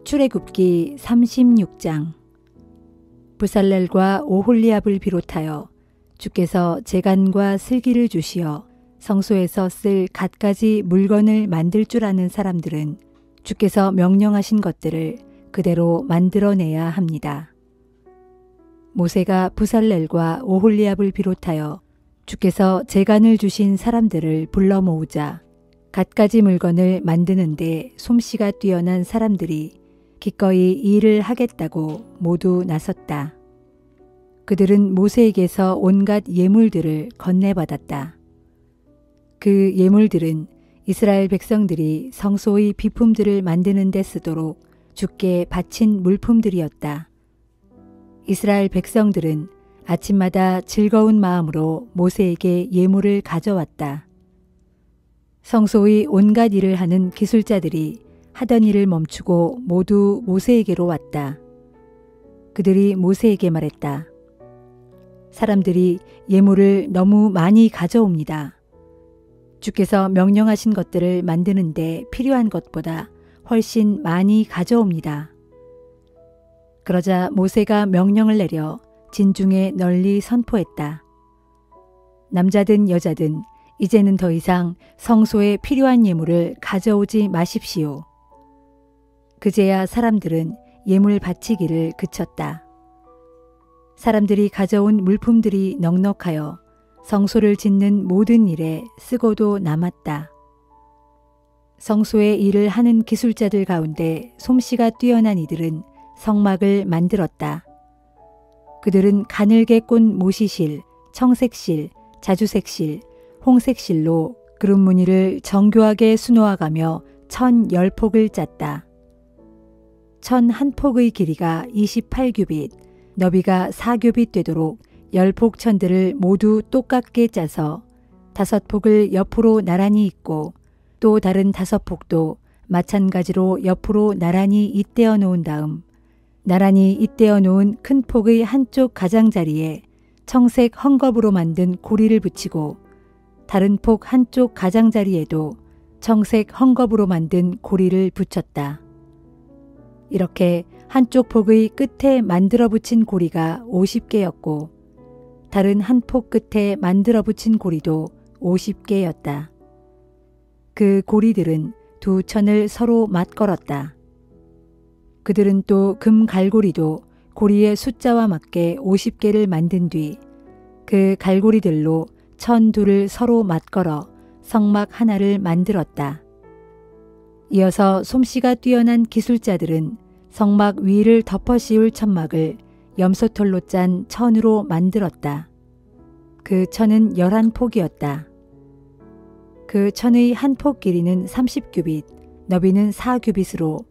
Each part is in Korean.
출애굽기 36장. 부살렐과 오홀리압을 비롯하여 주께서 제간과 슬기를 주시어 성소에서 쓸 갖가지 물건을 만들 줄 아는 사람들은 주께서 명령하신 것들을 그대로 만들어내야 합니다. 모세가 부살렐과 오홀리압을 비롯하여 주께서 제간을 주신 사람들을 불러 모으자 갖가지 물건을 만드는데 솜씨가 뛰어난 사람들이 기꺼이 일을 하겠다고 모두 나섰다. 그들은 모세에게서 온갖 예물들을 건네받았다. 그 예물들은 이스라엘 백성들이 성소의 비품들을 만드는 데 쓰도록 주께 바친 물품들이었다. 이스라엘 백성들은 아침마다 즐거운 마음으로 모세에게 예물을 가져왔다. 성소의 온갖 일을 하는 기술자들이 하던 일을 멈추고 모두 모세에게로 왔다. 그들이 모세에게 말했다. 사람들이 예물을 너무 많이 가져옵니다. 주께서 명령하신 것들을 만드는데 필요한 것보다 훨씬 많이 가져옵니다. 그러자 모세가 명령을 내려 진중에 널리 선포했다. 남자든 여자든 이제는 더 이상 성소에 필요한 예물을 가져오지 마십시오. 그제야 사람들은 예물 바치기를 그쳤다. 사람들이 가져온 물품들이 넉넉하여 성소를 짓는 모든 일에 쓰고도 남았다. 성소의 일을 하는 기술자들 가운데 솜씨가 뛰어난 이들은 성막을 만들었다. 그들은 가늘게 꼰 모시실, 청색실, 자주색실, 홍색실로 그룹 무늬를 정교하게 수놓아가며 1010폭을 짰다. 1001폭의 길이가 28규빗, 너비가 4규빗 되도록 10폭 천들을 모두 똑같게 짜서 5폭을 옆으로 나란히 잇고 또 다른 5폭도 마찬가지로 옆으로 나란히 잇대어 놓은 다음 나란히 잇대어 놓은 큰 폭의 한쪽 가장자리에 청색 헝겊으로 만든 고리를 붙이고 다른 폭 한쪽 가장자리에도 청색 헝겊으로 만든 고리를 붙였다. 이렇게 한쪽 폭의 끝에 만들어 붙인 고리가 50개였고 다른 한 폭 끝에 만들어 붙인 고리도 50개였다. 그 고리들은 두 천을 서로 맞걸었다. 그들은 또 금 갈고리도 고리의 숫자와 맞게 50개를 만든 뒤 그 갈고리들로 천 둘을 서로 맞걸어 성막 하나를 만들었다. 이어서 솜씨가 뛰어난 기술자들은 성막 위를 덮어 씌울 천막을 염소털로 짠 천으로 만들었다. 그 천은 11폭이었다. 그 천의 한 폭 길이는 30규빗, 너비는 4규빗으로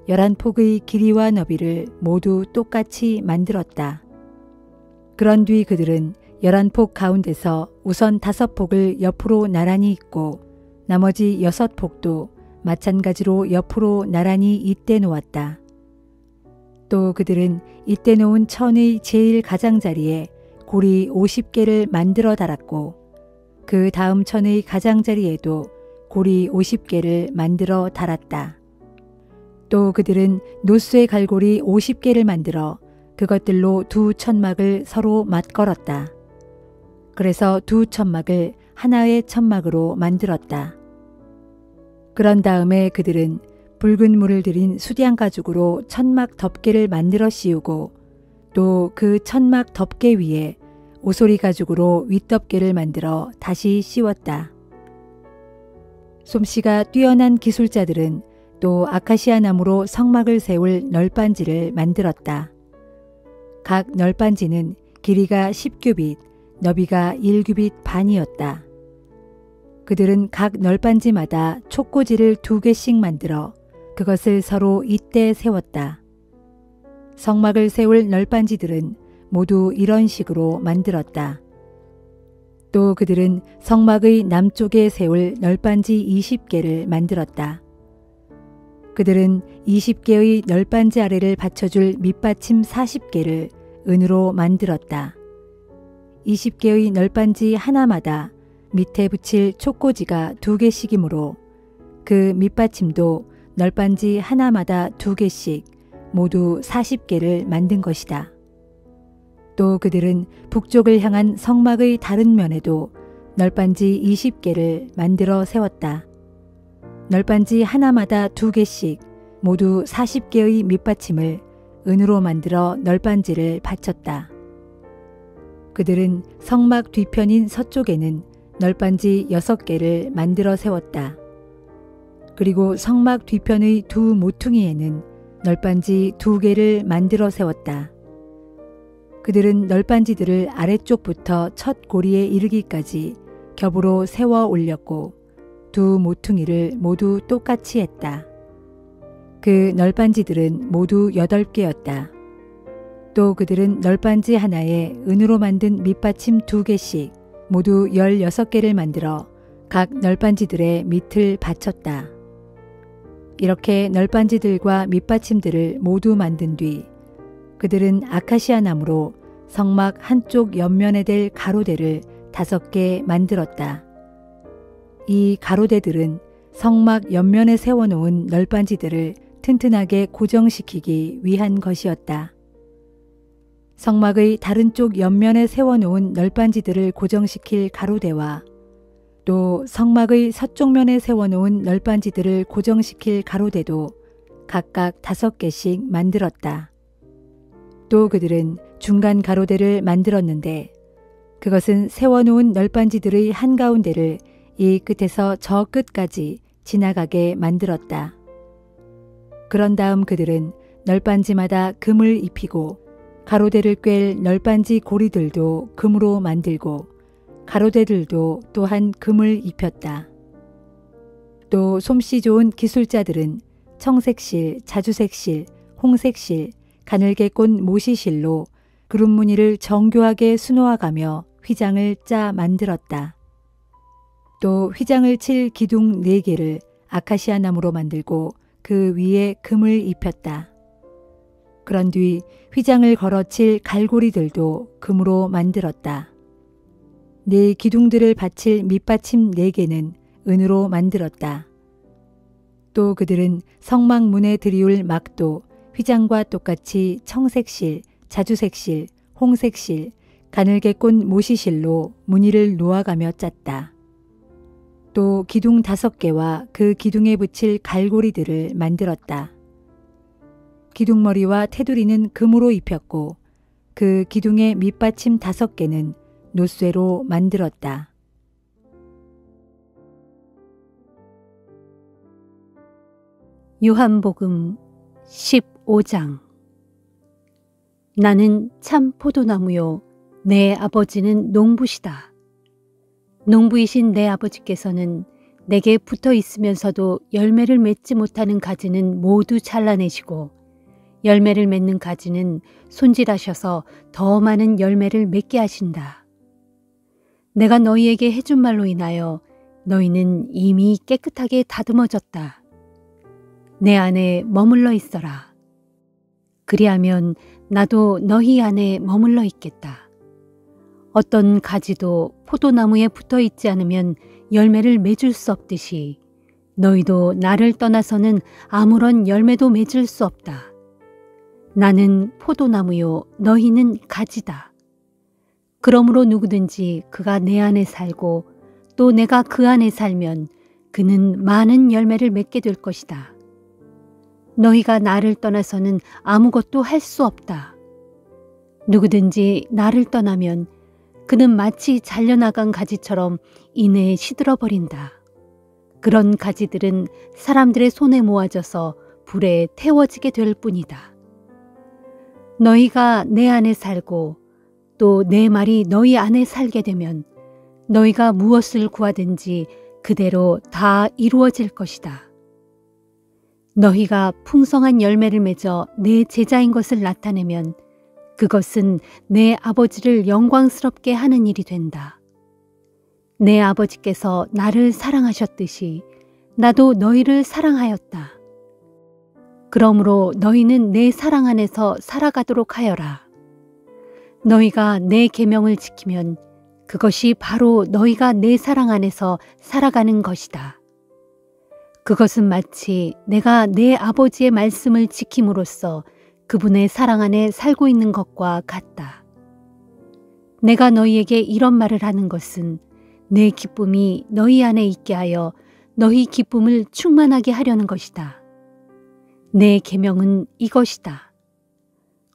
11폭의 길이와 너비를 모두 똑같이 만들었다. 그런 뒤 그들은 11폭 가운데서 우선 5폭을 옆으로 나란히 잇고 나머지 6폭도 마찬가지로 옆으로 나란히 잇대 놓았다. 또 그들은 잇대 놓은 천의 제일 가장자리에 고리 50개를 만들어 달았고 그 다음 천의 가장자리에도 고리 50개를 만들어 달았다. 또 그들은 노스의 갈고리 50개를 만들어 그것들로 두 천막을 서로 맞걸었다. 그래서 두 천막을 하나의 천막으로 만들었다. 그런 다음에 그들은 붉은 물을 들인 수량 가죽으로 천막 덮개를 만들어 씌우고 또 그 천막 덮개 위에 오소리 가죽으로 윗덮개를 만들어 다시 씌웠다. 솜씨가 뛰어난 기술자들은 또 아카시아 나무로 성막을 세울 널빤지를 만들었다. 각 널빤지는 길이가 10규빗, 너비가 1규빗 반이었다. 그들은 각 널빤지마다 촉꽂이를 2개씩 만들어 그것을 서로 잇대 세웠다. 성막을 세울 널빤지들은 모두 이런 식으로 만들었다. 또 그들은 성막의 남쪽에 세울 널빤지 20개를 만들었다. 그들은 20개의 널빤지 아래를 받쳐줄 밑받침 40개를 은으로 만들었다. 20개의 널빤지 하나마다 밑에 붙일 촉꽂이가 2개씩이므로 그 밑받침도 널빤지 하나마다 2개씩 모두 40개를 만든 것이다. 또 그들은 북쪽을 향한 성막의 다른 면에도 널빤지 20개를 만들어 세웠다. 널빤지 하나마다 2개씩 모두 40개의 밑받침을 은으로 만들어 널빤지를 받쳤다. 그들은 성막 뒤편인 서쪽에는 널빤지 6개를 만들어 세웠다. 그리고 성막 뒤편의 2 모퉁이에는 널빤지 2개를 만들어 세웠다. 그들은 널빤지들을 아래쪽부터 첫 고리에 이르기까지 겹으로 세워 올렸고 2 모퉁이를 모두 똑같이 했다. 그 널빤지들은 모두 8개였다. 또 그들은 널빤지 하나에 은으로 만든 밑받침 2개씩 모두 16개를 만들어 각 널빤지들의 밑을 받쳤다. 이렇게 널빤지들과 밑받침들을 모두 만든 뒤 그들은 아카시아 나무로 성막 한쪽 옆면에 댈 가로대를 5개 만들었다. 이 가로대들은 성막 옆면에 세워놓은 널빤지들을 튼튼하게 고정시키기 위한 것이었다. 성막의 다른 쪽 옆면에 세워놓은 널빤지들을 고정시킬 가로대와 또 성막의 서쪽면에 세워놓은 널빤지들을 고정시킬 가로대도 각각 5개씩 만들었다. 또 그들은 중간 가로대를 만들었는데 그것은 세워놓은 널빤지들의 한가운데를 이 끝에서 저 끝까지 지나가게 만들었다. 그런 다음 그들은 널빤지마다 금을 입히고 가로대를 꿰 널빤지 고리들도 금으로 만들고 가로대들도 또한 금을 입혔다. 또 솜씨 좋은 기술자들은 청색실, 자주색실, 홍색실, 가늘게 꼰 모시실로 그룹 무늬를 정교하게 수놓아가며 휘장을 짜 만들었다. 또 휘장을 칠 기둥 4개를 아카시아 나무로 만들고 그 위에 금을 입혔다. 그런 뒤 휘장을 걸어칠 갈고리들도 금으로 만들었다. 4 기둥들을 받칠 밑받침 4개는 은으로 만들었다. 또 그들은 성막 문에 들이울 막도 휘장과 똑같이 청색실, 자주색실, 홍색실, 가늘게 꼰 모시실로 무늬를 놓아가며 짰다. 또 기둥 5개와 그 기둥에 붙일 갈고리들을 만들었다. 기둥머리와 테두리는 금으로 입혔고 그 기둥의 밑받침 5개는 노쇠로 만들었다. 요한복음 15장. 나는 참 포도나무요 내 아버지는 농부시다. 농부이신 내 아버지께서는 내게 붙어 있으면서도 열매를 맺지 못하는 가지는 모두 잘라내시고 열매를 맺는 가지는 손질하셔서 더 많은 열매를 맺게 하신다. 내가 너희에게 해준 말로 인하여 너희는 이미 깨끗하게 다듬어졌다. 내 안에 머물러 있어라. 그리하면 나도 너희 안에 머물러 있겠다. 어떤 가지도 포도나무에 붙어 있지 않으면 열매를 맺을 수 없듯이 너희도 나를 떠나서는 아무런 열매도 맺을 수 없다. 나는 포도나무요 너희는 가지다. 그러므로 누구든지 그가 내 안에 살고 또 내가 그 안에 살면 그는 많은 열매를 맺게 될 것이다. 너희가 나를 떠나서는 아무것도 할 수 없다. 누구든지 나를 떠나면 그는 마치 잘려나간 가지처럼 이내에 시들어버린다. 그런 가지들은 사람들의 손에 모아져서 불에 태워지게 될 뿐이다. 너희가 내 안에 살고 또 내 말이 너희 안에 살게 되면 너희가 무엇을 구하든지 그대로 다 이루어질 것이다. 너희가 풍성한 열매를 맺어 내 제자인 것을 나타내면 그것은 내 아버지를 영광스럽게 하는 일이 된다. 내 아버지께서 나를 사랑하셨듯이 나도 너희를 사랑하였다. 그러므로 너희는 내 사랑 안에서 살아가도록 하여라. 너희가 내 계명을 지키면 그것이 바로 너희가 내 사랑 안에서 살아가는 것이다. 그것은 마치 내가 내 아버지의 말씀을 지킴으로써 그분의 사랑 안에 살고 있는 것과 같다. 내가 너희에게 이런 말을 하는 것은 내 기쁨이 너희 안에 있게 하여 너희 기쁨을 충만하게 하려는 것이다. 내 계명은 이것이다.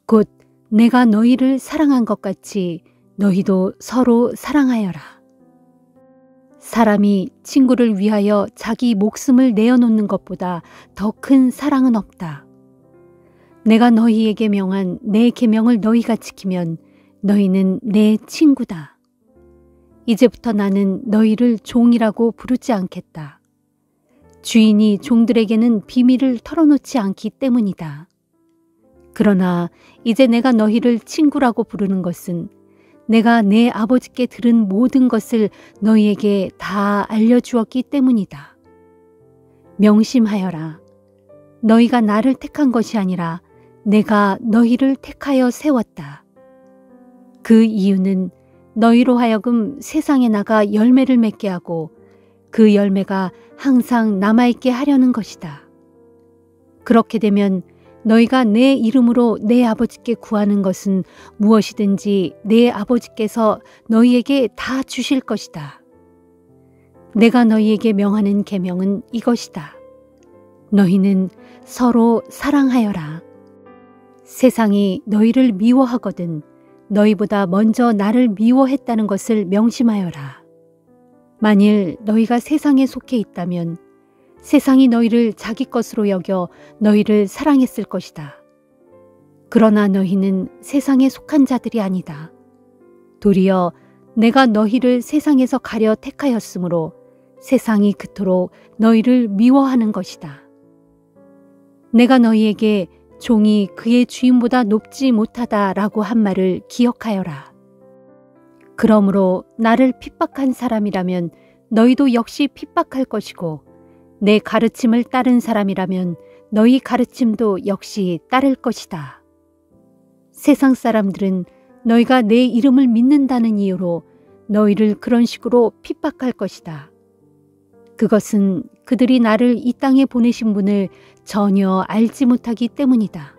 곧 내가 너희를 사랑한 것 같이 너희도 서로 사랑하여라. 사람이 친구를 위하여 자기 목숨을 내어놓는 것보다 더 큰 사랑은 없다. 내가 너희에게 명한 내 계명을 너희가 지키면 너희는 내 친구다. 이제부터 나는 너희를 종이라고 부르지 않겠다. 주인이 종들에게는 비밀을 털어놓지 않기 때문이다. 그러나 이제 내가 너희를 친구라고 부르는 것은 내가 내 아버지께 들은 모든 것을 너희에게 다 알려주었기 때문이다. 명심하여라. 너희가 나를 택한 것이 아니라 내가 너희를 택하여 세웠다. 그 이유는 너희로 하여금 세상에 나가 열매를 맺게 하고 그 열매가 항상 남아있게 하려는 것이다. 그렇게 되면 너희가 내 이름으로 내 아버지께 구하는 것은 무엇이든지 내 아버지께서 너희에게 다 주실 것이다. 내가 너희에게 명하는 계명은 이것이다. 너희는 서로 사랑하여라. 세상이 너희를 미워하거든 너희보다 먼저 나를 미워했다는 것을 명심하여라. 만일 너희가 세상에 속해 있다면 세상이 너희를 자기 것으로 여겨 너희를 사랑했을 것이다. 그러나 너희는 세상에 속한 자들이 아니다. 도리어 내가 너희를 세상에서 가려 택하였으므로 세상이 그토록 너희를 미워하는 것이다. 내가 너희에게 종이 그의 주인보다 높지 못하다라고 한 말을 기억하여라. 그러므로 나를 핍박한 사람이라면 너희도 역시 핍박할 것이고 내 가르침을 따른 사람이라면 너희 가르침도 역시 따를 것이다. 세상 사람들은 너희가 내 이름을 믿는다는 이유로 너희를 그런 식으로 핍박할 것이다. 그것은 그들이 나를 이 땅에 보내신 분을 전혀 알지 못하기 때문이다.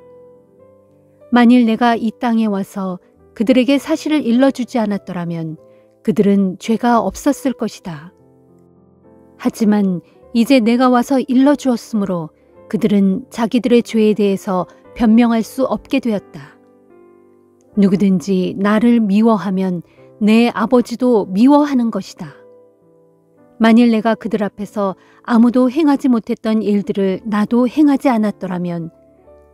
만일 내가 이 땅에 와서 그들에게 사실을 일러주지 않았더라면 그들은 죄가 없었을 것이다. 하지만 이제 내가 와서 일러주었으므로 그들은 자기들의 죄에 대해서 변명할 수 없게 되었다. 누구든지 나를 미워하면 내 아버지도 미워하는 것이다. 만일 내가 그들 앞에서 아무도 행하지 못했던 일들을 나도 행하지 않았더라면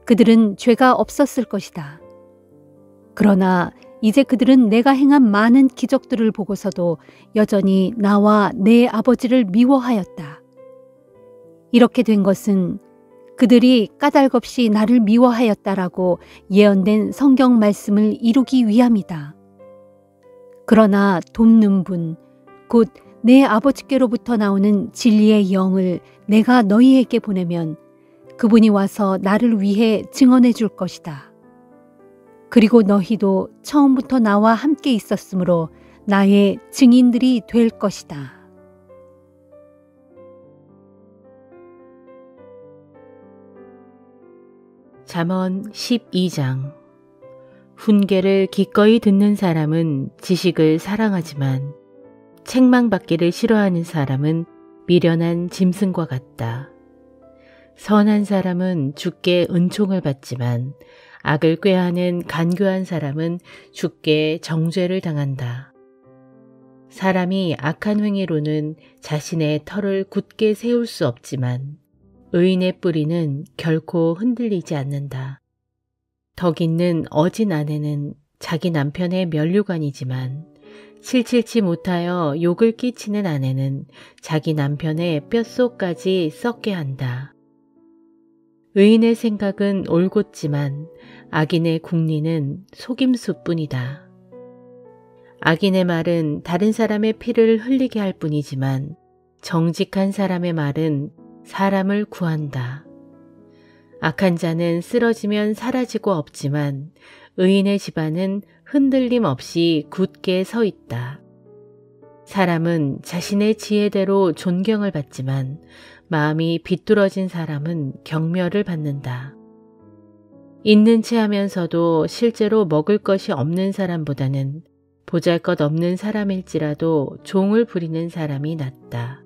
그들은 죄가 없었을 것이다. 그러나 이제 그들은 내가 행한 많은 기적들을 보고서도 여전히 나와 내 아버지를 미워하였다. 이렇게 된 것은 그들이 까닭없이 나를 미워하였다라고 예언된 성경 말씀을 이루기 위함이다. 그러나 돕는 분, 곧 내 아버지께로부터 나오는 진리의 영을 내가 너희에게 보내면 그분이 와서 나를 위해 증언해 줄 것이다. 그리고 너희도 처음부터 나와 함께 있었으므로 나의 증인들이 될 것이다. 잠언 12장. 훈계를 기꺼이 듣는 사람은 지식을 사랑하지만 책망받기를 싫어하는 사람은 미련한 짐승과 같다. 선한 사람은 주께 은총을 받지만 악을 꾀하는 간교한 사람은 주께 정죄를 당한다. 사람이 악한 행위로는 자신의 털을 굳게 세울 수 없지만 의인의 뿌리는 결코 흔들리지 않는다. 덕 있는 어진 아내는 자기 남편의 면류관이지만 칠칠치 못하여 욕을 끼치는 아내는 자기 남편의 뼛속까지 썩게 한다. 의인의 생각은 올곧지만 악인의 궁리는 속임수뿐이다. 악인의 말은 다른 사람의 피를 흘리게 할 뿐이지만 정직한 사람의 말은 사람을 구한다. 악한 자는 쓰러지면 사라지고 없지만 의인의 집안은 흔들림 없이 굳게 서 있다. 사람은 자신의 지혜대로 존경을 받지만 마음이 비뚤어진 사람은 경멸을 받는다. 있는 채 하면서도 실제로 먹을 것이 없는 사람보다는 보잘것없는 사람일지라도 종을 부리는 사람이 낫다.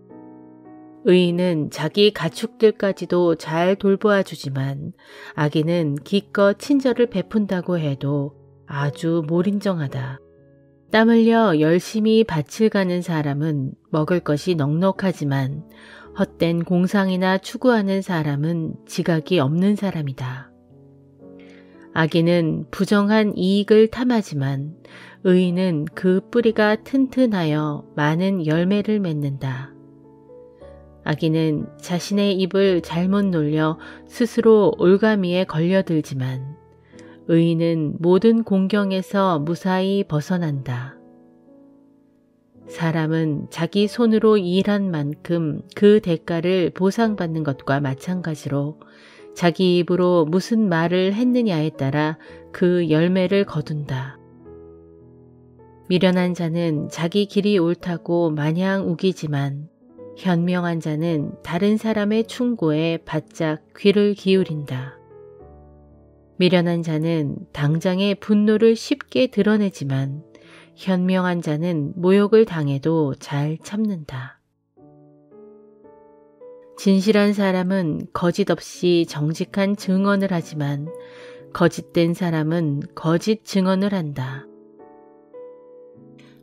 의인은 자기 가축들까지도 잘 돌보아 주지만 악인은 기껏 친절을 베푼다고 해도 아주 몰인정하다. 땀 흘려 열심히 밭을 가는 사람은 먹을 것이 넉넉하지만 헛된 공상이나 추구하는 사람은 지각이 없는 사람이다. 악인은 부정한 이익을 탐하지만 의인은 그 뿌리가 튼튼하여 많은 열매를 맺는다. 악인은 자신의 입을 잘못 놀려 스스로 올가미에 걸려들지만 의인은 모든 공경에서 무사히 벗어난다. 사람은 자기 손으로 일한 만큼 그 대가를 보상받는 것과 마찬가지로 자기 입으로 무슨 말을 했느냐에 따라 그 열매를 거둔다. 미련한 자는 자기 길이 옳다고 마냥 우기지만 현명한 자는 다른 사람의 충고에 바짝 귀를 기울인다. 미련한 자는 당장의 분노를 쉽게 드러내지만 현명한 자는 모욕을 당해도 잘 참는다. 진실한 사람은 거짓 없이 정직한 증언을 하지만 거짓된 사람은 거짓 증언을 한다.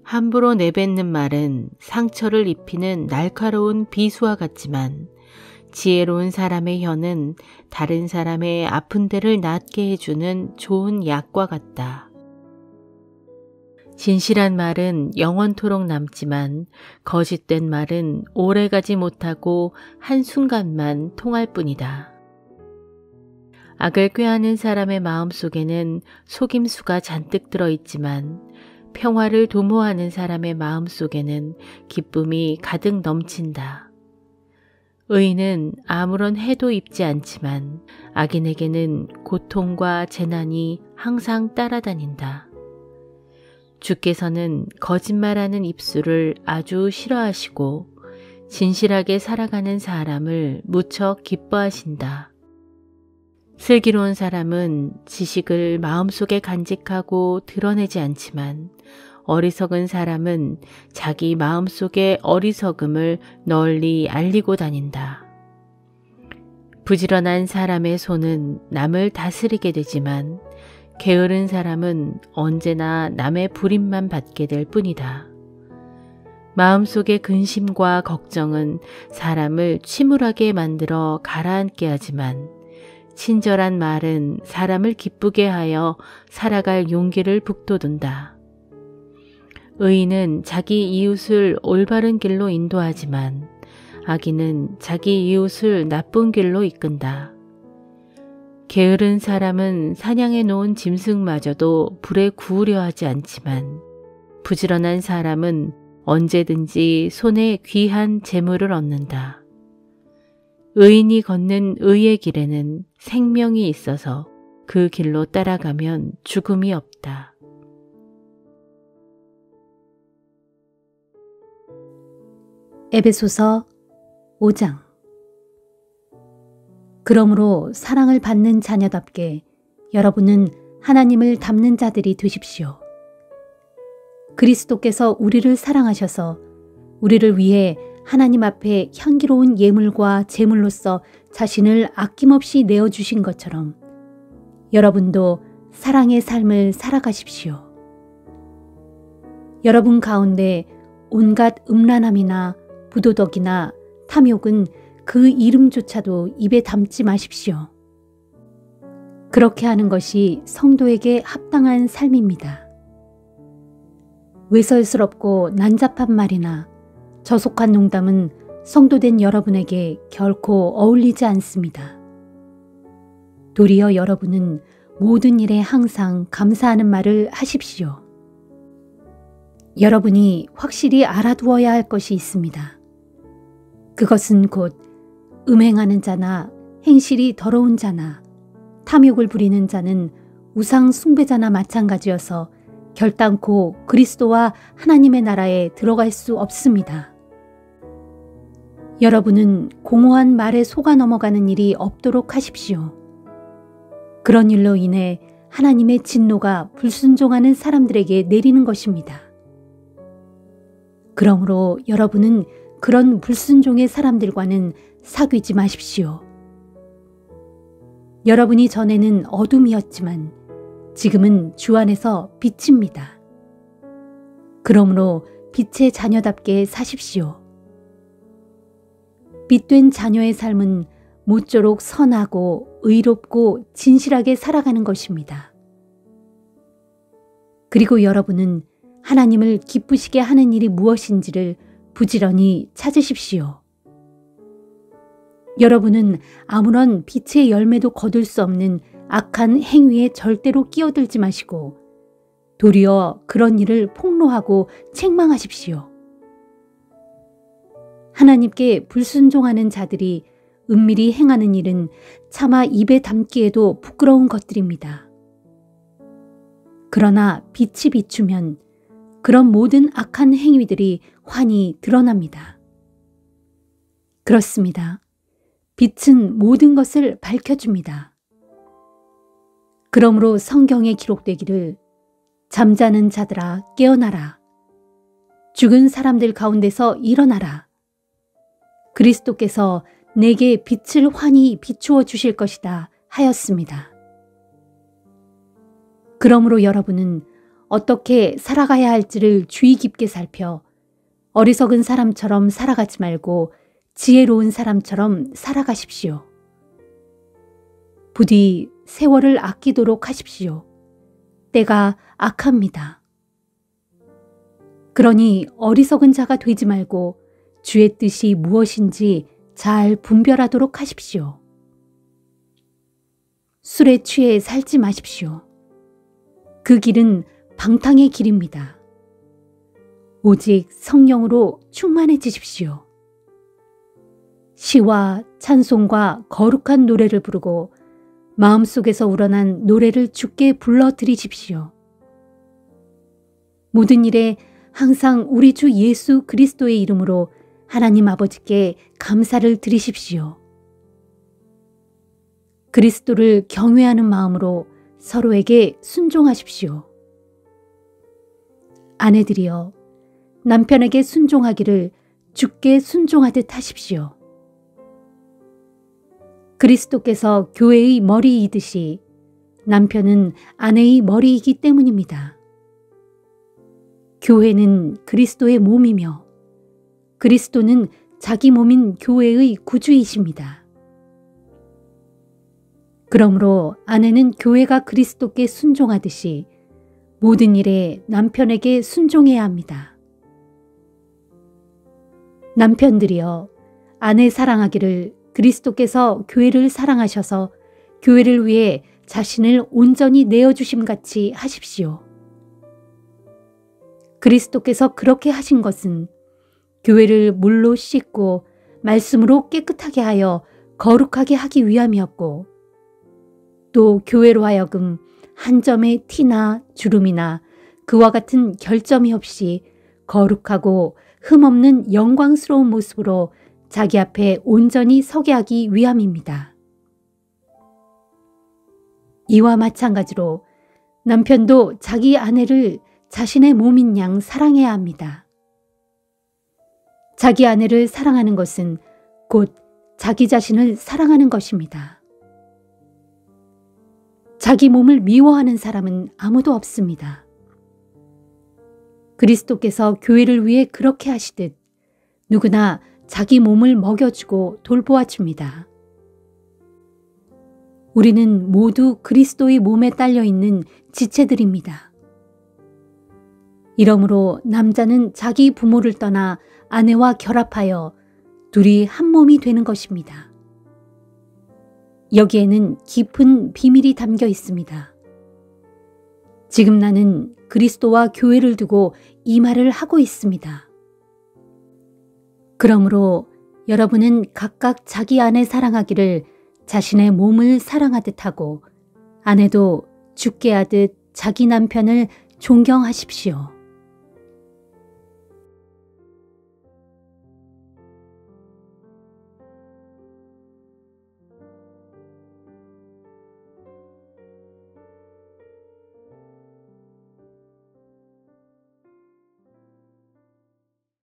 함부로 내뱉는 말은 상처를 입히는 날카로운 비수와 같지만 지혜로운 사람의 혀는 다른 사람의 아픈 데를 낫게 해주는 좋은 약과 같다. 진실한 말은 영원토록 남지만 거짓된 말은 오래가지 못하고 한순간만 통할 뿐이다. 악을 꾀하는 사람의 마음속에는 속임수가 잔뜩 들어있지만 평화를 도모하는 사람의 마음속에는 기쁨이 가득 넘친다. 의인은 아무런 해도 입지 않지만 악인에게는 고통과 재난이 항상 따라다닌다. 주께서는 거짓말하는 입술을 아주 싫어하시고 진실하게 살아가는 사람을 무척 기뻐하신다. 슬기로운 사람은 지식을 마음속에 간직하고 드러내지 않지만 어리석은 사람은 자기 마음속의 어리석음을 널리 알리고 다닌다. 부지런한 사람의 손은 남을 다스리게 되지만 게으른 사람은 언제나 남의 불임만 받게 될 뿐이다. 마음속의 근심과 걱정은 사람을 침울하게 만들어 가라앉게 하지만 친절한 말은 사람을 기쁘게 하여 살아갈 용기를 북돋운다. 의인은 자기 이웃을 올바른 길로 인도하지만 악인은 자기 이웃을 나쁜 길로 이끈다. 게으른 사람은 사냥해 놓은 짐승마저도 불에 구우려 하지 않지만 부지런한 사람은 언제든지 손에 귀한 재물을 얻는다. 의인이 걷는 의의 길에는 생명이 있어서 그 길로 따라가면 죽음이 없다. 에베소서 5장. 그러므로 사랑을 받는 자녀답게 여러분은 하나님을 닮는 자들이 되십시오. 그리스도께서 우리를 사랑하셔서 우리를 위해 하나님 앞에 향기로운 예물과 제물로서 자신을 아낌없이 내어주신 것처럼 여러분도 사랑의 삶을 살아가십시오. 여러분 가운데 온갖 음란함이나 부도덕이나 탐욕은 그 이름조차도 입에 담지 마십시오. 그렇게 하는 것이 성도에게 합당한 삶입니다. 외설스럽고 난잡한 말이나 저속한 농담은 성도된 여러분에게 결코 어울리지 않습니다. 도리어 여러분은 모든 일에 항상 감사하는 말을 하십시오. 여러분이 확실히 알아두어야 할 것이 있습니다. 그것은 곧 음행하는 자나 행실이 더러운 자나 탐욕을 부리는 자는 우상 숭배자나 마찬가지여서 결단코 그리스도와 하나님의 나라에 들어갈 수 없습니다. 여러분은 공허한 말에 속아 넘어가는 일이 없도록 하십시오. 그런 일로 인해 하나님의 진노가 불순종하는 사람들에게 내리는 것입니다. 그러므로 여러분은 그런 불순종의 사람들과는 사귀지 마십시오. 여러분이 전에는 어둠이었지만 지금은 주 안에서 빛입니다. 그러므로 빛의 자녀답게 사십시오. 빛된 자녀의 삶은 모쪼록 선하고 의롭고 진실하게 살아가는 것입니다. 그리고 여러분은 하나님을 기쁘시게 하는 일이 무엇인지를 부지런히 찾으십시오. 여러분은 아무런 빛의 열매도 거둘 수 없는 악한 행위에 절대로 끼어들지 마시고 도리어 그런 일을 폭로하고 책망하십시오. 하나님께 불순종하는 자들이 은밀히 행하는 일은 차마 입에 담기에도 부끄러운 것들입니다. 그러나 빛이 비추면 그런 모든 악한 행위들이 환히 드러납니다. 그렇습니다. 빛은 모든 것을 밝혀줍니다. 그러므로 성경에 기록되기를 잠자는 자들아 깨어나라. 죽은 사람들 가운데서 일어나라. 그리스도께서 내게 빛을 환히 비추어 주실 것이다 하였습니다. 그러므로 여러분은 어떻게 살아가야 할지를 주의 깊게 살펴 어리석은 사람처럼 살아가지 말고 지혜로운 사람처럼 살아가십시오. 부디 세월을 아끼도록 하십시오. 때가 악합니다. 그러니 어리석은 자가 되지 말고 주의 뜻이 무엇인지 잘 분별하도록 하십시오. 술에 취해 살지 마십시오. 그 길은 방탕의 길입니다. 오직 성령으로 충만해지십시오. 시와 찬송과 거룩한 노래를 부르고 마음속에서 우러난 노래를 주께 불러드리십시오. 모든 일에 항상 우리 주 예수 그리스도의 이름으로 하나님 아버지께 감사를 드리십시오. 그리스도를 경외하는 마음으로 서로에게 순종하십시오. 아내들이여 남편에게 순종하기를 주께 순종하듯 하십시오. 그리스도께서 교회의 머리이듯이 남편은 아내의 머리이기 때문입니다. 교회는 그리스도의 몸이며 그리스도는 자기 몸인 교회의 구주이십니다. 그러므로 아내는 교회가 그리스도께 순종하듯이 모든 일에 남편에게 순종해야 합니다. 남편들이여 아내 사랑하기를 그리스도께서 교회를 사랑하셔서 교회를 위해 자신을 온전히 내어주심 같이 하십시오. 그리스도께서 그렇게 하신 것은 교회를 물로 씻고 말씀으로 깨끗하게 하여 거룩하게 하기 위함이었고 또 교회로 하여금 한 점의 티나 주름이나 그와 같은 결점이 없이 거룩하고 흠없는 영광스러운 모습으로 자기 앞에 온전히 서게 하기 위함입니다. 이와 마찬가지로 남편도 자기 아내를 자신의 몸인 양 사랑해야 합니다. 자기 아내를 사랑하는 것은 곧 자기 자신을 사랑하는 것입니다. 자기 몸을 미워하는 사람은 아무도 없습니다. 그리스도께서 교회를 위해 그렇게 하시듯 누구나 자기 몸을 먹여주고 돌보아 줍니다. 우리는 모두 그리스도의 몸에 딸려 있는 지체들입니다. 이러므로 남자는 자기 부모를 떠나 아내와 결합하여 둘이 한 몸이 되는 것입니다. 여기에는 깊은 비밀이 담겨 있습니다. 지금 나는 그리스도와 교회를 두고 이 말을 하고 있습니다. 그러므로 여러분은 각각 자기 아내 사랑하기를 자신의 몸을 사랑하듯 하고 아내도 주께 하듯 자기 남편을 존경하십시오.